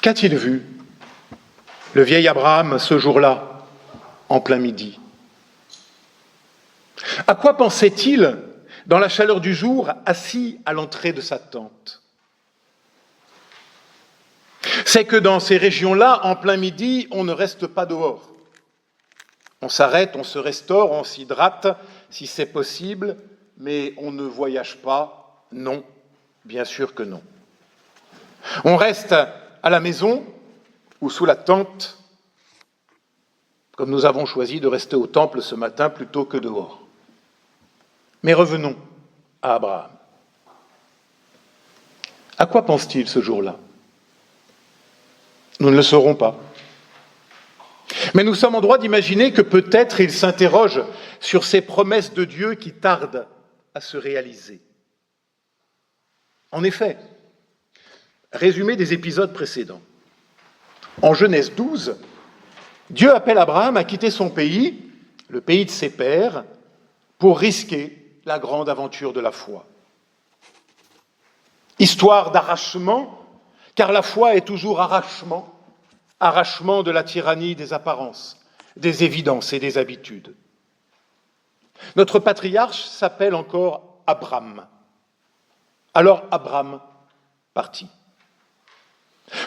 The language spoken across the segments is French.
Qu'a-t-il vu, le vieil Abraham, ce jour-là, en plein midi? À quoi pensait-il dans la chaleur du jour, assis à l'entrée de sa tente? C'est que dans ces régions-là, en plein midi, on ne reste pas dehors. On s'arrête, on se restaure, on s'hydrate, si c'est possible, mais on ne voyage pas, non, bien sûr que non. On reste à la maison ou sous la tente, comme nous avons choisi de rester au temple ce matin plutôt que dehors. Mais revenons à Abraham. À quoi pense-t-il ce jour-là? Nous ne le saurons pas. Mais nous sommes en droit d'imaginer que peut-être il s'interroge sur ces promesses de Dieu qui tardent à se réaliser. En effet, résumé des épisodes précédents. En Genèse 12, Dieu appelle Abraham à quitter son pays, le pays de ses pères, pour risquer la grande aventure de la foi. Histoire d'arrachement, car la foi est toujours arrachement de la tyrannie des apparences, des évidences et des habitudes. Notre patriarche s'appelle encore Abram. Alors Abram partit.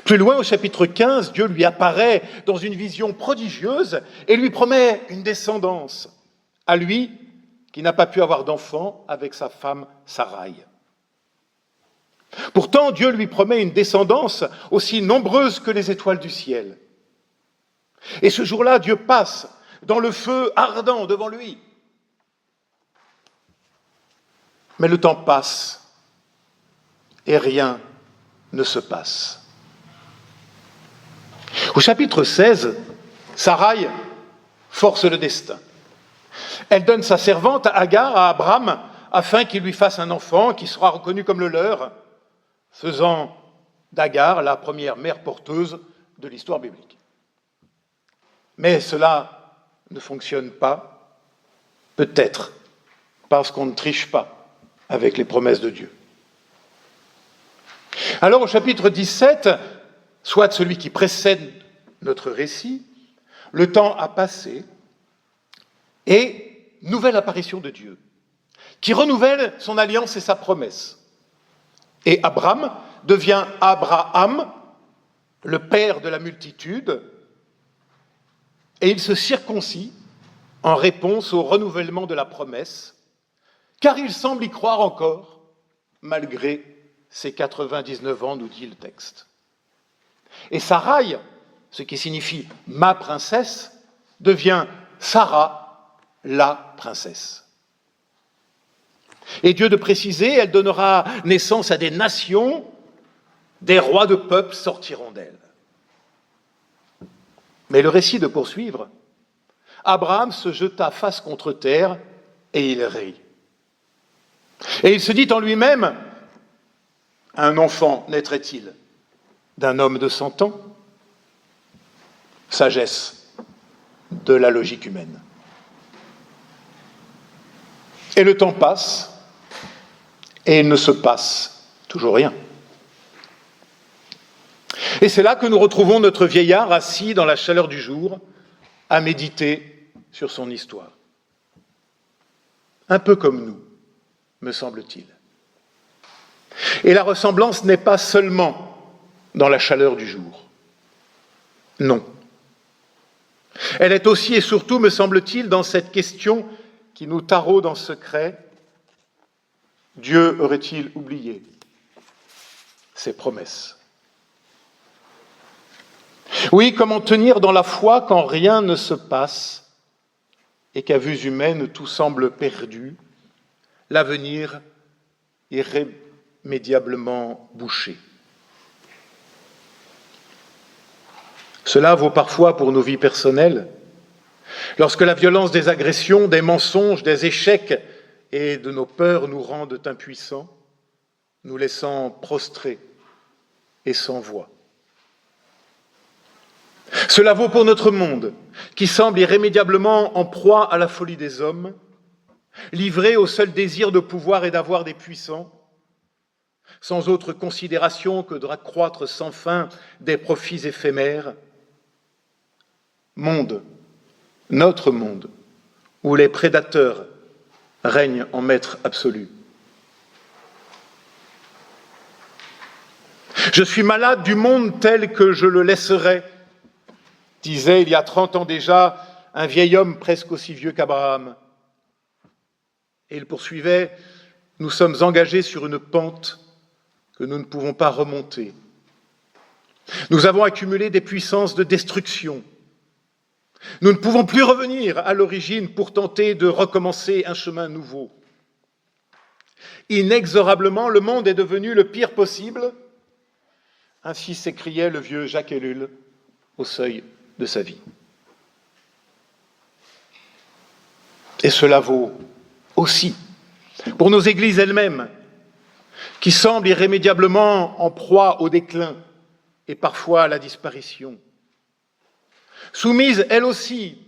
Plus loin, au chapitre 15, Dieu lui apparaît dans une vision prodigieuse et lui promet une descendance, à lui qui n'a pas pu avoir d'enfant avec sa femme Sarai. Pourtant, Dieu lui promet une descendance aussi nombreuse que les étoiles du ciel. Et ce jour-là, Dieu passe dans le feu ardent devant lui. Mais le temps passe et rien ne se passe. Au chapitre 16, Sarai force le destin. Elle donne sa servante Agar à Abraham afin qu'il lui fasse un enfant qui sera reconnu comme le leur, faisant d'Agar la première mère porteuse de l'histoire biblique. Mais cela ne fonctionne pas, peut-être parce qu'on ne triche pas avec les promesses de Dieu. Alors au chapitre 17, soit celui qui précède notre récit, le temps a passé et nouvelle apparition de Dieu, qui renouvelle son alliance et sa promesse. Et Abraham devient Abraham, le père de la multitude, et il se circoncis en réponse au renouvellement de la promesse, car il semble y croire encore, malgré ses 99 ans, nous dit le texte. Et Sarai, ce qui signifie « ma princesse », devient Sarah, la princesse. Et Dieu de préciser, elle donnera naissance à des nations, des rois de peuples sortiront d'elle. Mais le récit de poursuivre, Abraham se jeta face contre terre et il rit. Et il se dit en lui-même, un enfant naîtrait-il d'un homme de 100 ans? Sagesse de la logique humaine. Et le temps passe, et il ne se passe toujours rien. Et c'est là que nous retrouvons notre vieillard assis dans la chaleur du jour, à méditer sur son histoire. Un peu comme nous, me semble-t-il. Et la ressemblance n'est pas seulement dans la chaleur du jour. Non. Elle est aussi et surtout, me semble-t-il, dans cette question qui nous taraude en secret. Dieu aurait-il oublié ses promesses? Oui, comment tenir dans la foi quand rien ne se passe et qu'à vue humaine tout semble perdu, l'avenir irrémédiablement bouché. Cela vaut parfois pour nos vies personnelles, lorsque la violence des agressions, des mensonges, des échecs et de nos peurs nous rendent impuissants, nous laissant prostrés et sans voix. Cela vaut pour notre monde, qui semble irrémédiablement en proie à la folie des hommes, livré au seul désir de pouvoir et d'avoir des puissants. sans autre considération que de accroître sans fin des profits éphémères. Monde, notre monde, où les prédateurs règnent en maître absolu. Je suis malade du monde tel que je le laisserai, disait il y a 30 ans déjà un vieil homme presque aussi vieux qu'Abraham. Et il poursuivait, nous sommes engagés sur une pente que nous ne pouvons pas remonter. Nous avons accumulé des puissances de destruction. Nous ne pouvons plus revenir à l'origine pour tenter de recommencer un chemin nouveau. Inexorablement, le monde est devenu le pire possible. Ainsi s'écriait le vieux Jacques Ellul au seuil de sa vie. Et cela vaut aussi pour nos églises elles-mêmes, qui semblent irrémédiablement en proie au déclin et parfois à la disparition, soumises elles aussi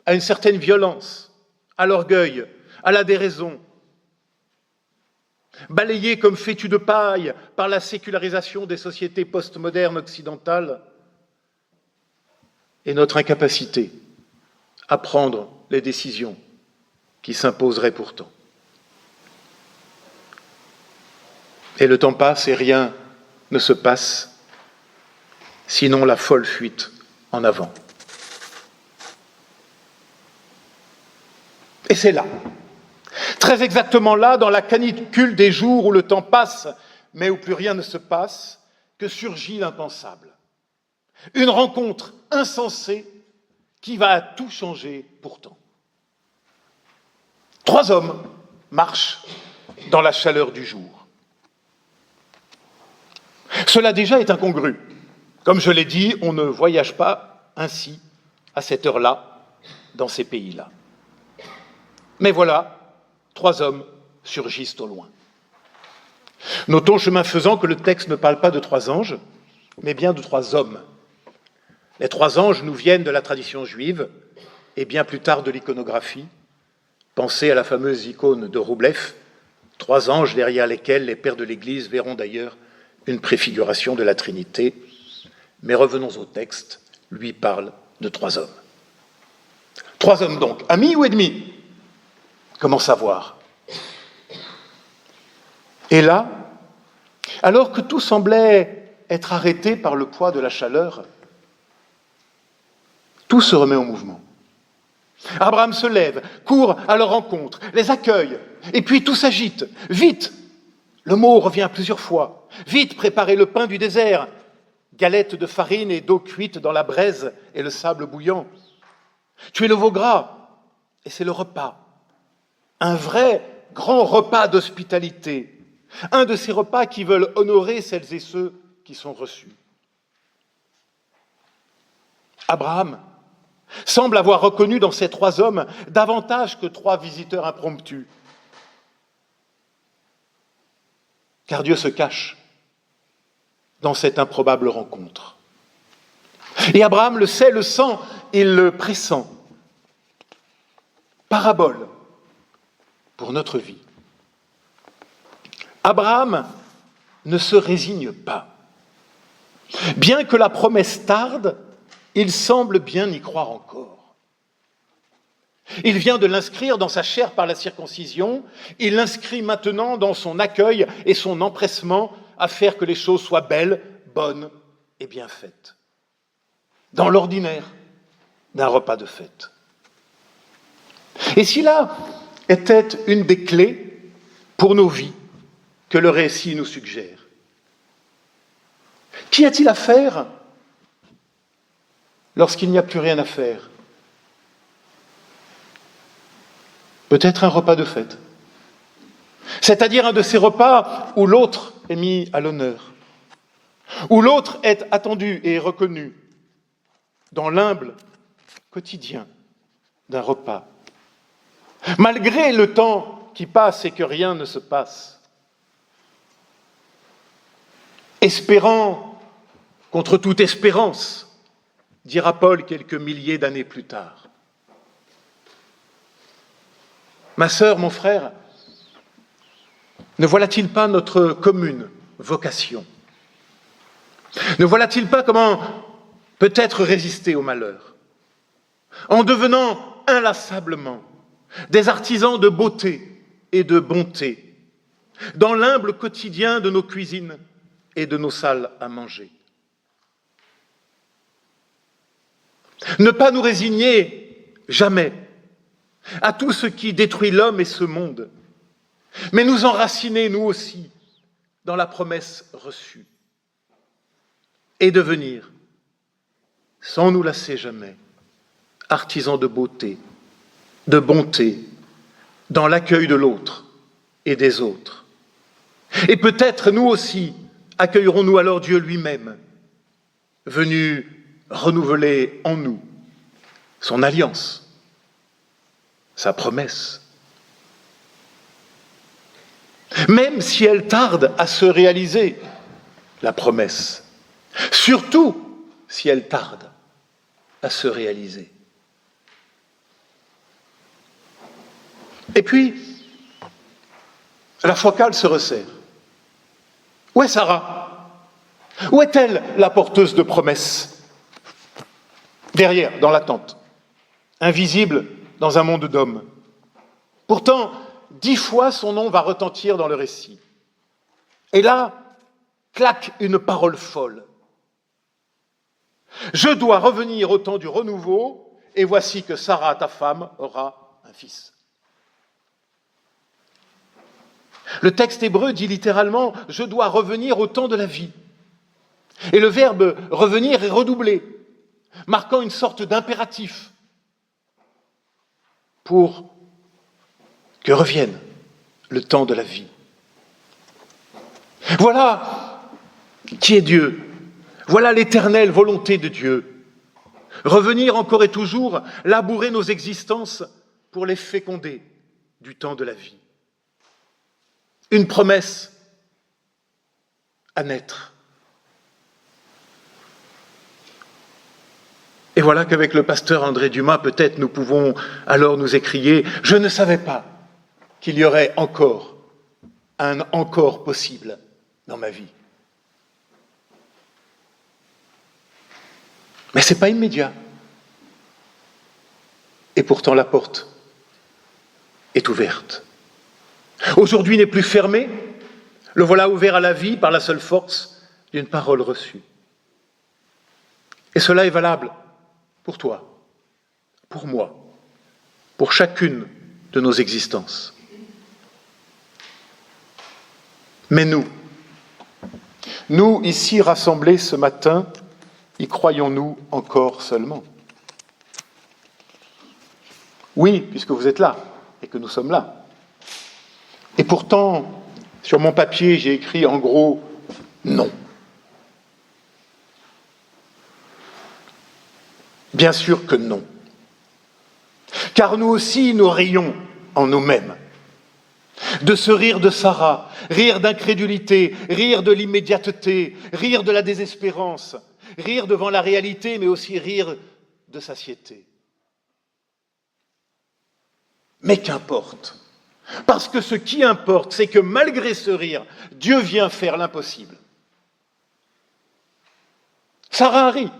à une certaine violence, à l'orgueil, à la déraison, balayées comme fétus de paille par la sécularisation des sociétés postmodernes occidentales et notre incapacité à prendre les décisions qui s'imposeraient pourtant. Et le temps passe et rien ne se passe, sinon la folle fuite en avant. Et c'est là, très exactement là, dans la canicule des jours où le temps passe, mais où plus rien ne se passe, que surgit l'impensable. Une rencontre insensée qui va tout changer pourtant. 3 hommes marchent dans la chaleur du jour. Cela déjà est incongru. Comme je l'ai dit, on ne voyage pas ainsi, à cette heure-là, dans ces pays-là. Mais voilà, 3 hommes surgissent au loin. Notons, chemin faisant, que le texte ne parle pas de 3 anges, mais bien de 3 hommes. Les 3 anges nous viennent de la tradition juive et bien plus tard de l'iconographie. Pensez à la fameuse icône de Roublev, 3 anges derrière lesquels les pères de l'Église verront d'ailleurs une préfiguration de la Trinité. Mais revenons au texte, lui parle de 3 hommes. 3 hommes donc, amis ou ennemis? Comment savoir? Et là, alors que tout semblait être arrêté par le poids de la chaleur, tout se remet en mouvement. Abraham se lève, court à leur rencontre, les accueille, et puis tout s'agite. Vite! Le mot revient plusieurs fois. Vite, préparez le pain du désert, galette de farine et d'eau cuite dans la braise et le sable bouillant. Tuez le veau gras, et c'est le repas. Un vrai grand repas d'hospitalité. Un de ces repas qui veulent honorer celles et ceux qui sont reçus. Abraham semble avoir reconnu dans ces 3 hommes davantage que 3 visiteurs impromptus. Car Dieu se cache dans cette improbable rencontre. Et Abraham le sait, le sent, il le pressent. Parabole pour notre vie. Abraham ne se résigne pas. Bien que la promesse tarde, il semble bien y croire encore. Il vient de l'inscrire dans sa chair par la circoncision, il l'inscrit maintenant dans son accueil et son empressement à faire que les choses soient belles, bonnes et bien faites. Dans l'ordinaire d'un repas de fête. Et si là était une des clés pour nos vies que le récit nous suggère. Qu'y a-t-il à faire lorsqu'il n'y a plus rien à faire? Peut-être un repas de fête. C'est-à-dire un de ces repas où l'autre est mis à l'honneur, où l'autre est attendu et reconnu dans l'humble quotidien d'un repas. Malgré le temps qui passe et que rien ne se passe. Espérant contre toute espérance, dira Paul quelques milliers d'années plus tard. Ma sœur, mon frère, ne voilà-t-il pas notre commune vocation. Ne voilà-t-il pas comment peut-être résister au malheur, en devenant inlassablement des artisans de beauté et de bonté, dans l'humble quotidien de nos cuisines et de nos salles à manger. Ne pas nous résigner jamais à tout ce qui détruit l'homme et ce monde, mais nous enraciner, nous aussi, dans la promesse reçue et devenir, sans nous lasser jamais, artisans de beauté, de bonté, dans l'accueil de l'autre et des autres. Et peut-être nous aussi accueillerons-nous alors Dieu lui-même, venu renouveler en nous son alliance, sa promesse. Même si elle tarde à se réaliser, la promesse, surtout si elle tarde à se réaliser. Et puis, la focale se resserre. Où est Sarah? Où est-elle, la porteuse de promesses? Derrière, dans la tente, invisible dans un monde d'hommes. Pourtant, 10 fois son nom va retentir dans le récit. Et là, claque une parole folle. Je dois revenir au temps du renouveau, et voici que Sarah, ta femme, aura un fils. Le texte hébreu dit littéralement « je dois revenir au temps de la vie ». Et le verbe « revenir » est redoublé, marquant une sorte d'impératif pour que revienne le temps de la vie. Voilà qui est Dieu. Voilà l'éternelle volonté de Dieu. Revenir encore et toujours, labourer nos existences pour les féconder du temps de la vie. Une promesse à naître. Et voilà qu'avec le pasteur André Dumas, peut-être nous pouvons alors nous écrier « Je ne savais pas qu'il y aurait encore un encore possible dans ma vie. » Mais ce n'est pas immédiat. Et pourtant la porte est ouverte. Aujourd'hui n'est plus fermé, le voilà ouvert à la vie par la seule force d'une parole reçue. Et cela est valable pour toi, pour moi, pour chacune de nos existences. Mais nous ici rassemblés ce matin, y croyons-nous encore seulement? Oui, puisque vous êtes là et que nous sommes là. Et pourtant, sur mon papier, j'ai écrit en gros « non ». Bien sûr que non. Car nous aussi, nous rions en nous-mêmes. De ce rire de Sarah, rire d'incrédulité, rire de l'immédiateté, rire de la désespérance, rire devant la réalité, mais aussi rire de satiété. Mais qu'importe, parce que ce qui importe, c'est que malgré ce rire, Dieu vient faire l'impossible. Sarah rit,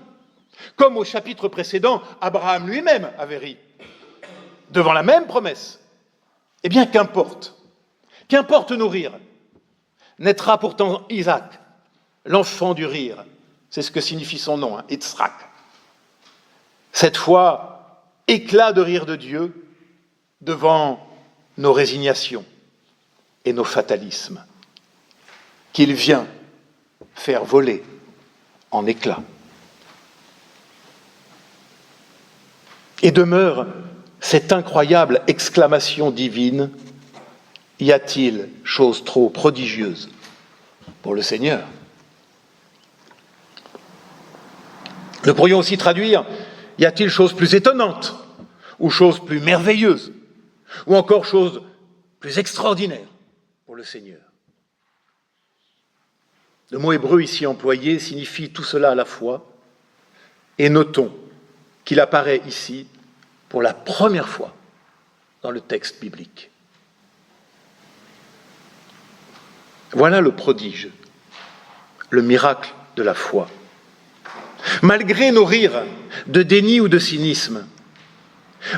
comme au chapitre précédent, Abraham lui-même avait ri, devant la même promesse. Eh bien, qu'importe nos rires. Naîtra pourtant Isaac, l'enfant du rire. C'est ce que signifie son nom, Yitzhak. Cette fois, éclat de rire de Dieu devant nos résignations et nos fatalismes, qu'il vient faire voler en éclats. Et demeure cette incroyable exclamation divine: y a-t-il chose trop prodigieuse pour le Seigneur? Nous pourrions aussi traduire: y a-t-il chose plus étonnante, ou chose plus merveilleuse, ou encore chose plus extraordinaire pour le Seigneur? Le mot hébreu ici employé signifie tout cela à la fois, et notons qu'il apparaît ici pour la première fois dans le texte biblique. Voilà le prodige le miracle de la foi. Malgré nos rires de déni ou de cynisme,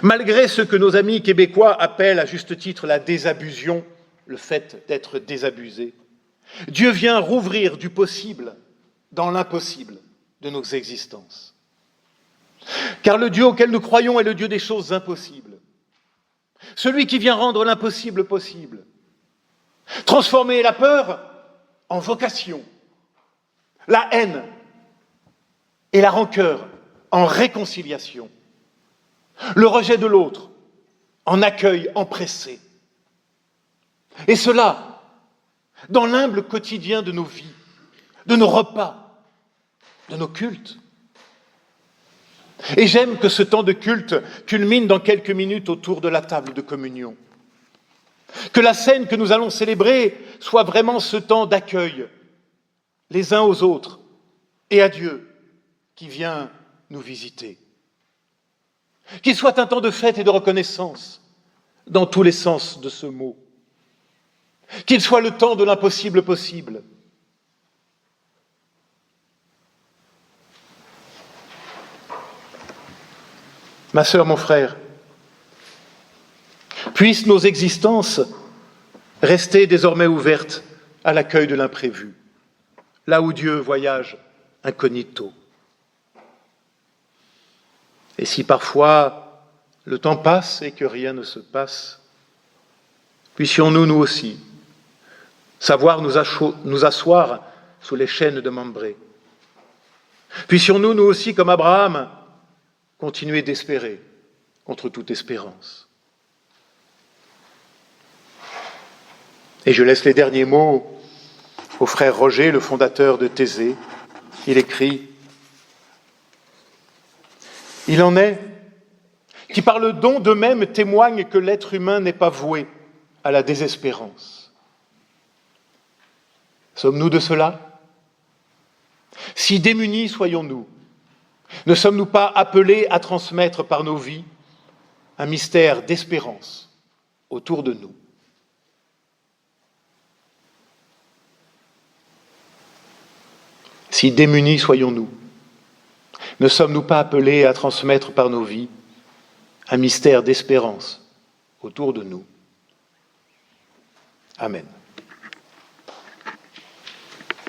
malgré ce que nos amis québécois appellent à juste titre la désabusion, le fait d'être désabusé, Dieu vient rouvrir du possible dans l'impossible de nos existences. Car le Dieu auquel nous croyons est le Dieu des choses impossibles. Celui qui vient rendre l'impossible possible. Transformer la peur en vocation, la haine et la rancœur en réconciliation, le rejet de l'autre en accueil empressé. Et cela dans l'humble quotidien de nos vies, de nos repas, de nos cultes. Et j'aime que ce temps de culte culmine dans quelques minutes autour de la table de communion. Que la scène que nous allons célébrer soit vraiment ce temps d'accueil, les uns aux autres, et à Dieu qui vient nous visiter. Qu'il soit un temps de fête et de reconnaissance, dans tous les sens de ce mot. Qu'il soit le temps de l'impossible possible. Ma sœur, mon frère, puissent nos existences rester désormais ouvertes à l'accueil de l'imprévu, là où Dieu voyage incognito. Et si parfois le temps passe et que rien ne se passe, puissions-nous, nous aussi, savoir nous asseoir sous les chaînes de Mambré. Puissions-nous, nous aussi, comme Abraham, continuer d'espérer contre toute espérance. Et je laisse les derniers mots au frère Roger, le fondateur de Thésée. Il écrit « Il en est qui par le don d'eux-mêmes témoignent que l'être humain n'est pas voué à la désespérance. Sommes-nous de cela? Si démunis soyons-nous, ne sommes-nous pas appelés à transmettre par nos vies un mystère d'espérance autour de nous? Si démunis soyons-nous, ne sommes-nous pas appelés à transmettre par nos vies un mystère d'espérance autour de nous? Amen.